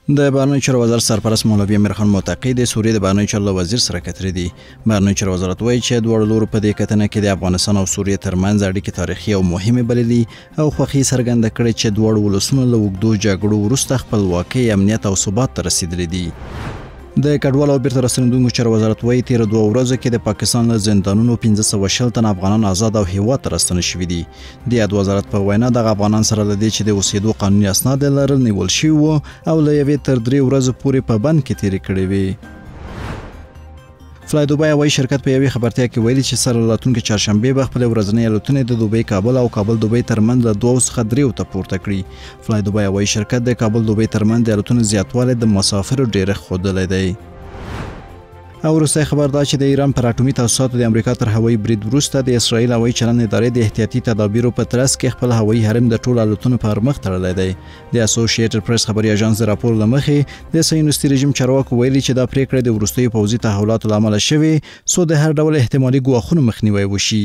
د بهرنیو چارو وزارت سرپرست مولوي امیرخان متقی د سوریې د بهرنیو چارو وزیر سره کتري دي. بهرنیو چارو وزارت وایي چې دواړو لورو په دې کتنه کې د افغانستان او سوریې ترمنځ اړیکې تاریخي او مهمې بللي او خوښي څرګنده کړې چې دواړو ولسونو له اوږدو جګړو وروسته خپلواکۍ، امنیت او ثبات ته رسیدلي دي. د کډوالو او بیرته راستنېدونکو چارو وزارت وایي تېره 2 ورځو کې د پاکستان له زندانونو 1520 تن افغانان آزاد او هیواد ته راستنه شوي دي. د یاد وزارت په وینا دغه افغانان سره له دې چې د اوسېدو قانوني اسناد لرل نیول شوي وو او له یوې تر 3 ورځو پورې په بند کې تېرې کړې وې. فلای دوبای هوایي شرکت په یوې خبرتیا کې ویلي چې سره راتلونکي چهارشنبه به خپل ورځنۍ الوتنې د دوبۍ کابل او کابل دوبۍ ترمنځ له 2 څخه 3 ته پورته کړي. فلای دوبای هوایي شرکت د کابل دوبۍ ترمنځ د الوتنو زیاتوالی د مسافرو ډېرښت ښودلی دی. او وروستی خبر دا چې د ایران پر اټومي تاسیساتو د امریکا تر هوایي برید وروسته د اسرائیل هوایي چلند ادارې د احتیاطي تدابیرو په ترڅ کې خپل هوایي حرم د ټولو الوتنو پر مخ تړلی دی. د اسوسییټډ پریس خبري اژانس د راپور له مخې د صهیونیستي رژیم چارواکو ویلي چې دا پریکړه د وروستیو پوځي تحولاتو له امله شوې څو د هر ډول احتمالي ګواښونو مخنیوی وشي.